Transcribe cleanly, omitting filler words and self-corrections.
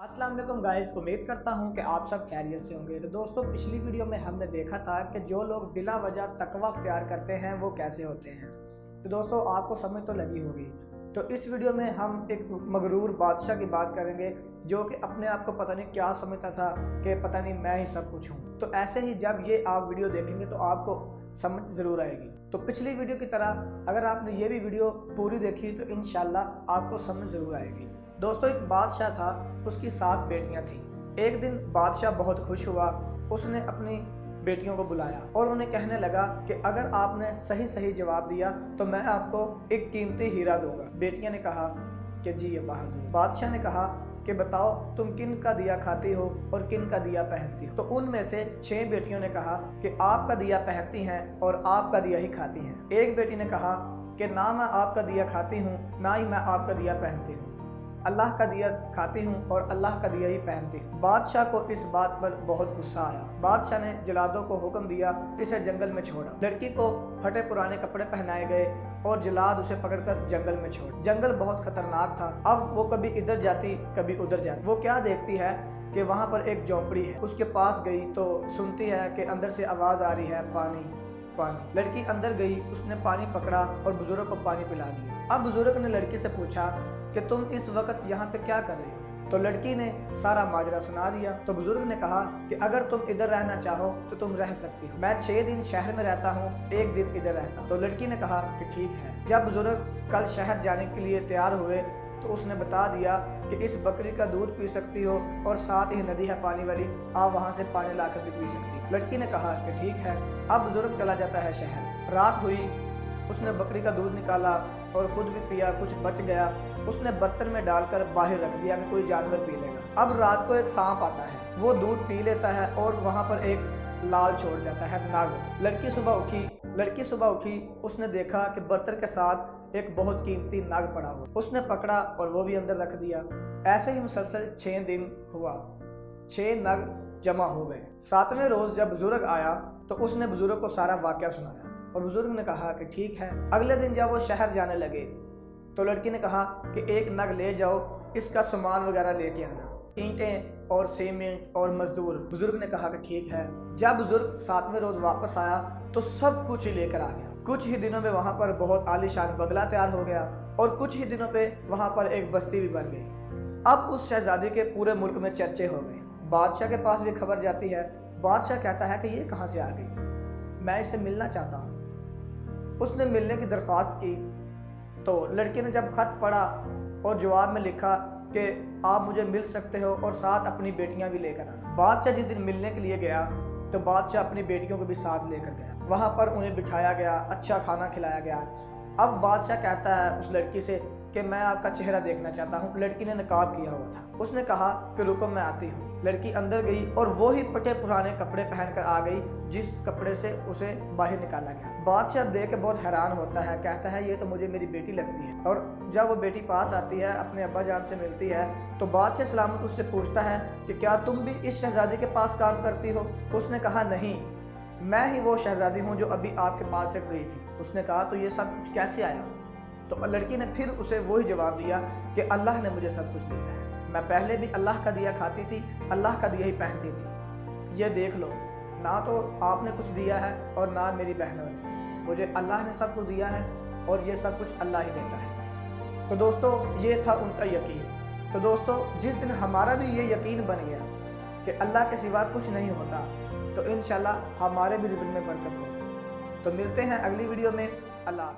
अस्सलाम वालेकुम गाइस, उम्मीद करता हूँ कि आप सब खैरियत से होंगे। तो दोस्तों, पिछली वीडियो में हमने देखा था कि जो लोग बिला वजह तकवा अख्तियार करते हैं वो कैसे होते हैं। तो दोस्तों, आपको समझ तो लगी होगी। तो इस वीडियो में हम एक मगरूर बादशाह की बात करेंगे जो कि अपने आप को पता नहीं क्या समझता था कि पता नहीं मैं ही सब कुछ हूँ। तो ऐसे ही जब ये आप वीडियो देखेंगे तो आपको समझ ज़रूर आएगी। तो पिछली वीडियो की तरह अगर आपने ये भी वीडियो पूरी देखी तो इंशाल्लाह आपको समझ ज़रूर आएगी। दोस्तों, एक बादशाह था, उसकी 7 बेटियां थीं। एक दिन बादशाह बहुत खुश हुआ। उसने अपनी बेटियों को बुलाया और उन्हें कहने लगा कि अगर आपने सही सही जवाब दिया तो मैं आपको एक कीमती हीरा दूंगा। बेटियां ने कहा कि जी अब्बा हुज़ूर। बादशाह ने कहा कि बताओ तुम किन का दिया खाती हो और किन का दिया पहनती हो। तो उनमें से 6 बेटियों ने कहा कि आपका दिया पहनती हैं और आपका दिया ही खाती हैं। एक बेटी ने कहा कि ना मैं आपका दिया खाती हूँ ना ही मैं आपका दिया पहनती हूँ, अल्लाह का दिया खाती हूँ और अल्लाह का दिया ही पहनती हूँ। बादशाह को इस बात पर बहुत गुस्सा आया। बादशाह ने जलादों को हुक्म दिया इसे जंगल में छोड़ा। लड़की को फटे पुराने कपड़े पहनाए गए और जलाद उसे पकड़कर जंगल में छोड़। जंगल बहुत खतरनाक था। अब वो कभी इधर जाती कभी उधर जाती। वो क्या देखती है कि वहाँ पर एक झोंपड़ी है। उसके पास गई तो सुनती है कि अंदर से आवाज़ आ रही है, पानी पानी। लड़की अंदर गई, उसने पानी पकड़ा और बुजुर्ग को पानी पिला दिया। अब बुजुर्ग ने लड़की से पूछा कि तुम इस वक्त यहाँ पे क्या कर रही हो। तो लड़की ने सारा माजरा सुना दिया। तो बुजुर्ग ने कहा कि अगर तुम इधर रहना चाहो तो तुम रह सकती हो, मैं 6 दिन शहर में रहता हूँ, 1 दिन इधर रहता हूँ। तो लड़की ने कहा कि ठीक है। जब बुजुर्ग कल शहर जाने के लिए तैयार हुए तो उसने बता दिया कि इस बकरी का दूध पी सकती हो और साथ ही नदी है पानी वाली, आप वहाँ से पानी लाकर भी पी सकती हो। लड़की ने कहा कि ठीक है। अब बुजुर्ग चला जाता है शहर। रात हुई, उसने बकरी का दूध निकाला और खुद भी पिया, कुछ बच गया। उसने बर्तन में डालकर बाहर रख दिया कि कोई जानवर पी लेगा। अब रात को एक सांप आता है, वो दूध पी लेता है और वहाँ पर एक लाल छोड़ जाता है, नाग। लड़की सुबह उठी, उसने देखा कि बर्तन के साथ एक बहुत कीमती नाग पड़ा हुआ। उसने पकड़ा और वो भी अंदर रख दिया। ऐसे ही मुसलसल 6 दिन हुआ, 6 नग जमा हो गए। 7वें रोज जब बुजुर्ग आया तो उसने बुजुर्ग को सारा वाकया सुनाया और बुजुर्ग ने कहा कि ठीक है। अगले दिन जब वो शहर जाने लगे तो लड़की ने कहा कि एक नग ले जाओ, इसका सामान वगैरह लेके आना, ईंटें और सीमेंट और मजदूर। बुजुर्ग ने कहा कि ठीक है। जब बुजुर्ग 7वें रोज वापस आया तो सब कुछ ही लेकर आ गया। कुछ ही दिनों में वहाँ पर बहुत आलीशान बंगला तैयार हो गया और कुछ ही दिनों पे वहाँ पर एक बस्ती भी बन गई। अब उस शहजादी के पूरे मुल्क में चर्चे हो गए। बादशाह के पास भी खबर जाती है। बादशाह कहता है कि ये कहाँ से आ गई, मैं इसे मिलना चाहता हूँ। उसने मिलने की दरख्वास्त की तो लड़की ने जब खत पढ़ा और जवाब में लिखा कि आप मुझे मिल सकते हो और साथ अपनी बेटियां भी लेकर आना। बादशाह जिस दिन मिलने के लिए गया तो बादशाह अपनी बेटियों को भी साथ लेकर गया। वहाँ पर उन्हें बिठाया गया, अच्छा खाना खिलाया गया। अब बादशाह कहता है उस लड़की से कि मैं आपका चेहरा देखना चाहता हूँ। लड़की ने नकाब किया हुआ था। उसने कहा कि रुको मैं आती हूँ। लड़की अंदर गई और वो ही फटे पुराने कपड़े पहनकर आ गई जिस कपड़े से उसे बाहर निकाला गया। बादशाह देख के बहुत हैरान होता है, कहता है ये तो मुझे मेरी बेटी लगती है। और जब वो बेटी पास आती है, अपने अब्बा जान से मिलती है तो बादशाह सलामत उससे पूछता है कि क्या तुम भी इस शहजादी के पास काम करती हो। उसने कहा नहीं, मैं ही वो शहजादी हूँ जो अभी आपके पास से गई थी। उसने कहा तो ये सब कुछ कैसे आया। तो लड़की ने फिर उसे वही जवाब दिया कि अल्लाह ने मुझे सब कुछ दिया है, मैं पहले भी अल्लाह का दिया खाती थी, अल्लाह का दिया ही पहनती थी। ये देख लो, ना तो आपने कुछ दिया है और ना मेरी बहनों ने, मुझे अल्लाह ने सब कुछ दिया है और ये सब कुछ अल्लाह ही देता है। तो दोस्तों, ये था उनका यकीन। तो दोस्तों, जिस दिन हमारा भी ये यकीन बन गया कि अल्लाह के सिवा कुछ नहीं होता तो इंशाल्लाह हमारे भी रिज़्क़ में बरकत होगी। तो मिलते हैं अगली वीडियो में। अल्लाह।